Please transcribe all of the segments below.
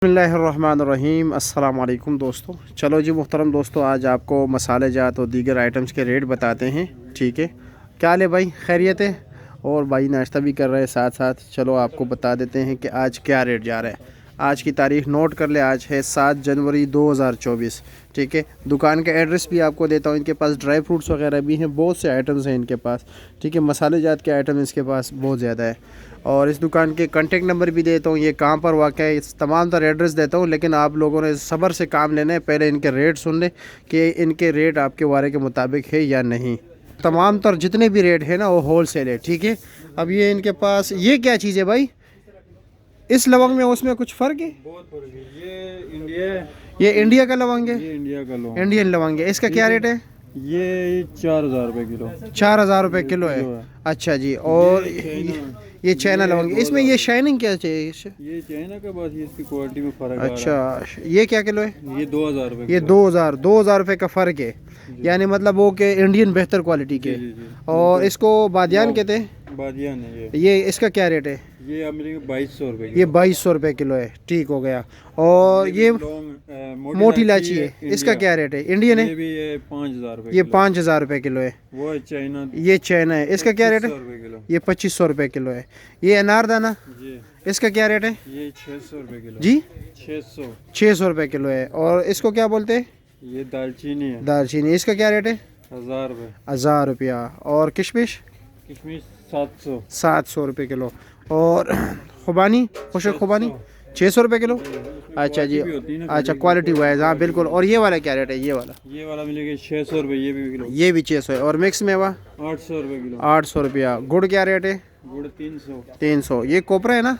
बिस्मिल्लाहिर्रहमानिर्रहीम अस्सलाम वालेकुम दोस्तों। चलो जी मुहतरम दोस्तों, आज आपको मसाले जात और दीगर आइटम्स के रेट बताते हैं। ठीक है, क्या ले भाई, खैरियत है? और भाई नाश्ता भी कर रहे हैं साथ साथ। चलो आपको बता देते हैं कि आज क्या रेट जा रहा है। आज की तारीख नोट कर ले, आज है 7 जनवरी 2024। ठीक है, दुकान का एड्रेस भी आपको देता हूँ। इनके पास ड्राई फ्रूट्स वगैरह भी हैं, बहुत से आइटम्स हैं इनके पास। ठीक है, मसाले जात के आइटम इसके पास बहुत ज़्यादा है। और इस दुकान के कॉन्टेक्ट नंबर भी देता हूँ, ये कहाँ पर वाक़ है, इस तमाम तरह एड्रेस देता हूँ। लेकिन आप लोगों ने सब्र से काम लेना है, पहले इनके रेट सुन लें कि इनके रेट आपके वारे के मुताबिक है या नहीं। तमाम तर जितने भी रेट है ना वो होल सेल है। ठीक है, अब ये इनके पास ये क्या चीज़ है भाई, इस लवंग में उसमें कुछ फ़र्क है? बहुत फर्क है। ये इंडिया है, ये इंडिया का लवंग है, ये इंडिया का लौंग, इंडियन लवंग है। इसका क्या रेट है? ये 4000 रुपये किलो। 4000 रुपये किलो है। अच्छा जी। और ये चाइना लवंग है, इसमें ये शाइनिंग क्या चाहिए? ये चाइना का, बस ये इसकी क्वालिटी में फ़र्क आ रहा अच्छा, ये क्या किलो है? है। ये 2000 रुपये। ये 2000 रुपये का फ़र्क है, यानी मतलब वो के इंडियन बेहतर क्वालिटी के। और इसको बादियान कहते हैं, बादियान है ये इसका क्या रेट है? ये मिलेगा 2200 रुपये। ये 2200 रुपये किलो है। ठीक हो गया। और ये मोटी इलायची है, इसका क्या रेट है? इंडियन है, ये भी 5000 रुपये। ये 5000 रुपये किलो है। वो है चाइना, ये चाइना है, इसका क्या रेट है? 2500 रुपये किलो। ये 2500 रुपये किलो है। ये अनारदाना, जी, इसका क्या रेट है? ये 600 रुपये किलो जी, 600 रुपये किलो है। और इसको क्या बोलते हैं? ये दालचीनी है, दालचीनी, इसका क्या रेट है? 1000 रुपये। 1000 रुपया। और किशमिश किशमिश 700। 700 रुपये किलो। और खुबानी, खुशक खुबानी 600 रुपये किलो। अच्छा जी, अच्छा क्वालिटी वाइज, हाँ बिल्कुल। और ये वाला क्या रेट है? ये वाला मिलेगा 600 रुपये, ये भी किलो। ये भी 600 है। और मिक्स मेवा 800 रुपये किलो। 800 रुपया। गुड़ क्या रेट है? गुड़ 300। 300। ये कोपरा है ना,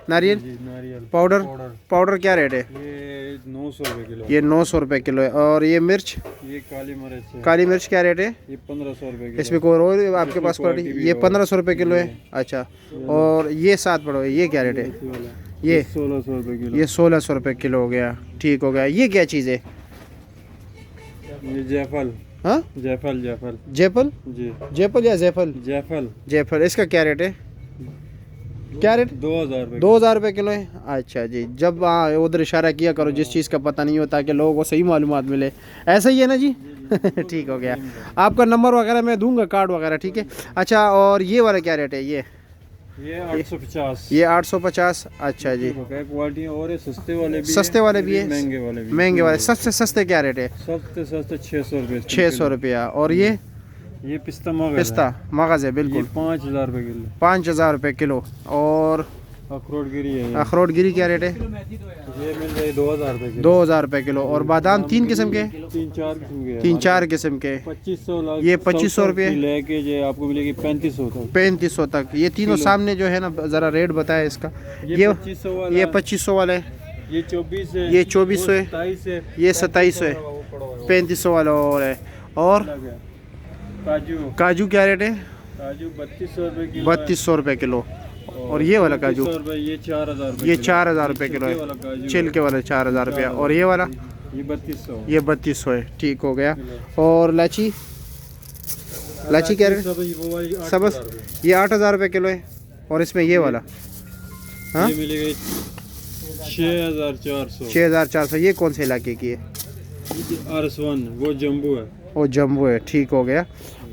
नारियल जी, नारियल पाउडर क्या रेट है? ये 900 रुपये किलो। ये 900 रुपये किलो है। और ये मिर्च, ये काली मिर्च क्या रेट है? ये 1500 रुपये किलो। इसमें कोई और आपके पास क्वालिटी? ये 1500 रुपये किलो है। अच्छा, और ये साथ पड़ो, ये क्या रेट है? ये 1600 रुपये किलो। ये 1600 रुपये किलो हो गया। ठीक हो गया। ये क्या चीज़ है? ये जायफल। हाँ, जायफल जयफल, जी, जयफल या जयफल? जायफल। इसका क्या रेट है? क्या रेट? 2000 रुपये। 2000 रुपये किलो है। अच्छा जी, जब उधर इशारा किया करो जिस चीज़ का पता नहीं होता, कि लोगों को सही मालूमात मिले। ऐसा ही है ना जी? ठीक हो गया। आपका नंबर वगैरह मैं दूंगा, कार्ड वगैरह। ठीक है। अच्छा, और ये वाला क्या रेट है? ये 850। ये 850। अच्छा जी, क्वालिटी और है, सस्ते वाले भी है, महंगे वाले। सबसे सस्ते क्या रेट है? सबसे सस्ते 600 रुपये। 600 रुपया। और ये पिस्ता मगज़ है, बिल्कुल 5000 रुपये किलो। 5000 रुपये किलो। और अखरोट गिरी है, अखरोट गिरी क्या रेट है? ये मिल जाए 2000 रुपये किलो। 2000 रुपये किलो। और बादाम 3 किस्म के? 3-4 किस्म 3-4 किस्म के। के। 2500 ये 2500 रुपये लेके जो आपको मिलेगी 3500 तक। 3500 तक। ये तीनों सामने जो है ना, ज़रा रेट बताए इसका। ये 2500 वाला, ये 2500 वाला है, ये 24 है, ये 2400 है, 27 है, ये 2700 है, 3500 वाला और है। और काजू क्या रेट है? काजू 3200 रुपये किलो। 3200 रुपये किलो। और ये वाला काजू, ये 4000 रुपये। ये 4000 रुपये किलो है, छिलके वाला 4000 रुपया। और ये वाला, ये 3200। ये 3200 है। ठीक हो गया। और लाची क्या रेट? सबस, ये 8000 रुपये किलो है। और इसमें ये वाला, हाँ, ये मिलेगा 6400। 6400। ये कौन से इलाके की है? RS1, वो जम्बू है। वो जम्बू है। ठीक हो गया।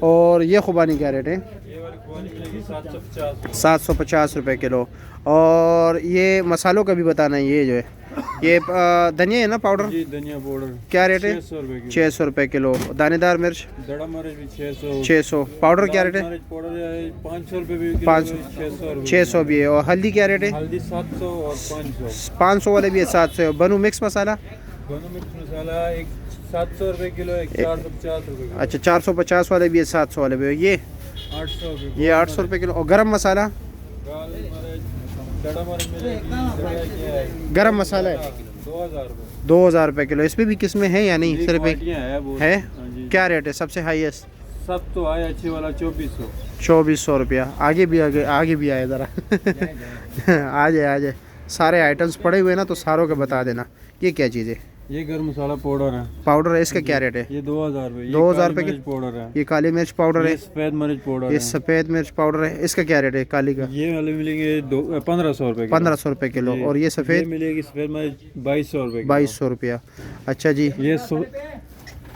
और ये खुबानी क्या रेट है? ये वाली खुबानी मिलेगी 750। 750 रुपये किलो। और ये मसालों का भी बताना है, ये जो है ये धनिया है ना, पाउडर? जी, धनिया पाउडर क्या रेट है? 600 रुपये किलो। 600 रुपये किलो। दानेदार मिर्च दड़ा मिर्च भी 600। 600। पाउडर क्या रेट है? पाउडर 500 रुपये भी किलो, 500 600 600 भी है। और हल्दी क्या रेट है? हल्दी 700 और 500। 500 वाले भी है, 700। बनू मिक्स मसाला दोनों मिक्स मसाला एक 700 रुपये किलो, एक 450 रुपये किलो। अच्छा, 450 वाले भी है, 700 वाले भी है। ये 800 रुपये। ये 800 रुपये किलो। और गरम मसाला, गाल मिर्च, दड़ा मिर्च मिलेगी, दड़ा क्या है, गरम मसाला है 2000 रुपये। 2000 रुपये किलो। इसमें भी किस्में हैं या नहीं? सिर्फ एक है। हाँ जी। क्या रेट है सबसे हाईएस्ट? सब तो आए अच्छे वाला 2400। 2400 रुपया। आगे भी आए ज़रा। आ जाए सारे आइटम्स पड़े हुए ना, तो सारों के बता देना। ये क्या चीज़ है? ये गरम मसाला पाउडर है, पाउडर है, इसका क्या रेट है? ये 2000 रुपये। 2000 रुपये की पाउडर है, ये काली मिर्च पाउडर है, ये सफेद मिर्च पाउडर ये है। सफ़ेद मिर्च पाउडर है, इसका क्या रेट है काली का? ये वाले मिलेंगे 1500 रुपये। 1500 रुपये किलो। और ये ये सफ़ेद मिलेगी सफेद मिर्च 2200 रुपये। 2200 रुपया। अच्छा जी। ये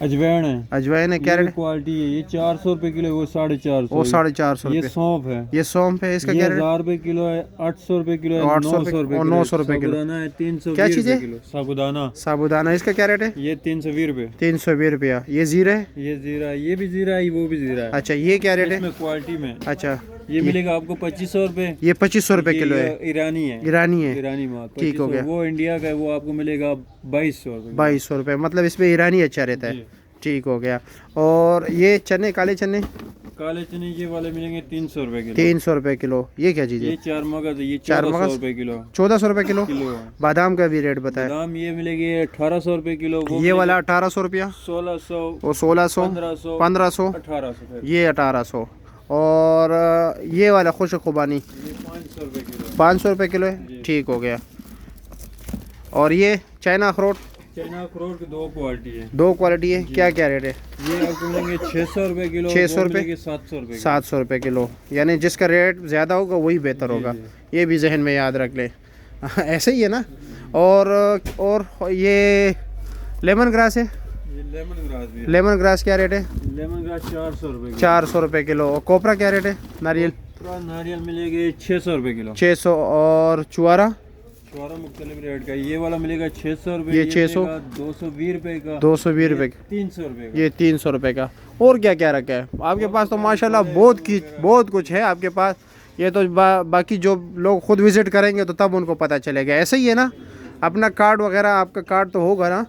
अजवाइन है, अजवाइन है, क्या ये रेट? क्वालिटी है, ये 400 रुपये किलो है, वो 450। वो 450 ये रुपये। सौंफ है, ये सौंफ है, इसका ये क्या रेट? 1000 रुपये किलो है, 800 रुपये किलो है, 800 900 रुपये और 900 रुपये किलो। साबुदाना है 320 क्या चीज़ है? रुपये किलो। साबुदाना साबुदाना, इसका क्या रेट है? ये 320 रुपये। 320 रुपया। ये जीरा है? ये जीरा, ये भी जीरा है, वो भी जीरा है। अच्छा, ये क्या रेट है? इसमें क्वालिटी में अच्छा, ये मिलेगा आपको 2500 रुपये। ये 2500 रुपये किलो है, ईरानी है, ईरानी है। ईरानी माल। ठीक हो 2500, गया। वो इंडिया का है, वो आपको मिलेगा 2200 रुपये। 2200 रुपये, मतलब इसमें ईरानी अच्छा रहता है। जी। ठीक हो गया। और ये चने, काले चने? काले चने ये वाले मिलेंगे 300 रुपये किलो। 300 रुपये किलो। ये क्या चीज़ ये है? 4 मगज है, ये चार 1400 मगज? रुपये किलो। 1400 रुपये किलो। किलो है। बादाम का भी रेट बताया। बादाम ये मिलेगी 1800 रुपये किलो। वो ये वाला 1800 रुपया, 1600, वो 1600, 1500, 1500, 1800 फिर। ये 1800। और ये वाला खुश खुबानी ये 500 रुपये किलो। 500 रुपये किलो है। जी। ठीक हो गया। और ये चाइना अखरोट चाइना अखरोट की 2 क्वालिटी है। 2 क्वालिटी है, क्या क्या रेट है? ये आपको मिलेंगे 600 रुपये किलो। 600 वो रुपये? मिलेंगे 700 रुपये किलो। 700 रुपये किलो। यानी जिसका रेट ज़्यादा होगा वही बेहतर जी, होगा। जी। ये भी जहन में याद रख ले। ऐसे ही है ना। और ये लेमन ग्रास है? ये लेमन ग्रास भी है। लेमन ग्रास क्या रेट है? लेमन ग्रास 400 रुपये किलो। 400 रुपये किलो। और कोपरा क्या रेट है? नारियल? पूरा नारियल मिलेगी 600 रुपये किलो। 600। और चुआरा? चौरा मुख्तलिफ रेट का, ये वाला मिलेगा 600 रुपये। ये 600, 220 रुपये का, 220 रुपये का, 300 रुपये का। ये 300 रुपये का। और क्या क्या रखा है आपके पास? तो माशाल्लाह बहुत कुछ है आपके पास। ये तो बाकी जो लोग खुद विज़िट करेंगे तो तब उनको पता चलेगा। ऐसे ही है ना, अपना कार्ड वगैरह, आपका कार्ड तो होगा ना?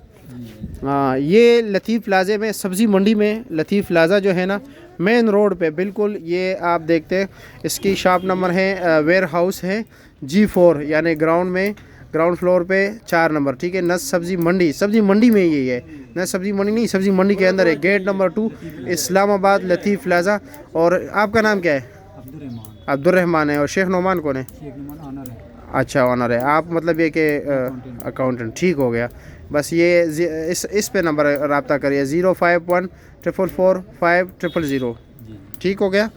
हाँ, ये लतीफ़ प्लाज़े में, सब्ज़ी मंडी में लतीफ़ प्लाज़ा जो है ना, मेन रोड पे बिल्कुल, ये आप देखते हैं। इसकी शॉप नंबर है, वेयर हाउस है G4, यानी ग्राउंड फ्लोर पे 4 नंबर। ठीक है, नस सब्ज़ी मंडी में यही है। नस सब्ज़ी मंडी नहीं, सब्ज़ी मंडी के अंदर है, गेट नंबर 2, इस्लामाबाद, लतीफ़ प्लाज़ा। और आपका नाम क्या है? अब्दुर्रहमान है। और शेख नोमान कौन है? अच्छा, ऑनर है आप, मतलब ये कि अकाउंटेंट। ठीक हो गया। बस ये इस पे नंबर रब्ता करिए, 051 444 5000। ठीक हो गया।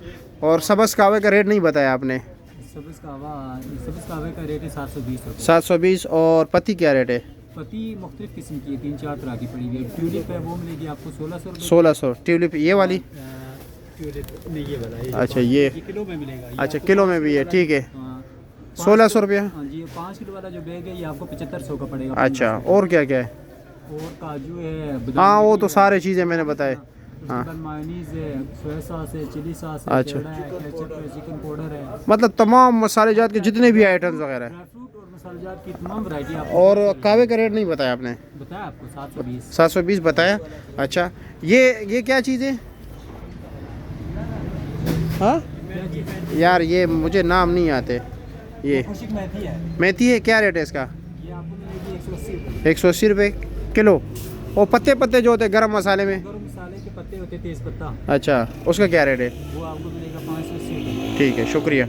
और सबस कावे का रेट नहीं बताया आपने? सबस कावे का रेट है 720 रुपये। 720। और पत्ती क्या रेट है? पत्ती मुख्तलिफ किस्म की है, 3-4 तरह की पड़ी हुई है। ट्यूलिप है, वो मिलेगी आपको 1600 रुपये। 1600। ट्यूलिप ये वाली? ट्यूलिप नहीं, ये वाला है। अच्छा, ये किलो में मिलेगा। अच्छा, किलो में भी है। ठीक है, हाँ, 1600 रुपया। हाँ जी, 5 किलो वाला जो बैग है ये आपको 7500 का पड़ेगा। अच्छा, और क्या क्या है? और काजू है, बादाम हाँ, वो है, तो सारी चीज़ें मैंने बताए। उसके हाँ, बाद मायोनीज है, सोया सॉस है, चिली सॉस है, अच्छा। चेडा है, केचप है, चिकन पाउडर है, मतलब तमाम मसालेजात के जितने भी आइटम्स वगैरह हैं। ड्राई फ्रूट और मसालेजात की तमाम वैरायटी आपको। और कावे का रेट नहीं बताया आपने? बताया आपको 720। 720 बताया। अच्छा, ये क्या चीज़ है? हाँ यार, ये मुझे नाम नहीं आते। ये खुशिक मेथी है, मेथी है, क्या रेट है इसका? ये आपको मिलेगी 180 रुपये। 180 रुपये किलो। और पत्ते जो होते हैं गरम मसाले में? गरम मसाले के पत्ते होते हैं, तेज पत्ता, अच्छा, उसका क्या रेट है? वो आपको मिलेगा 580 रुपये। ठीक है, शुक्रिया।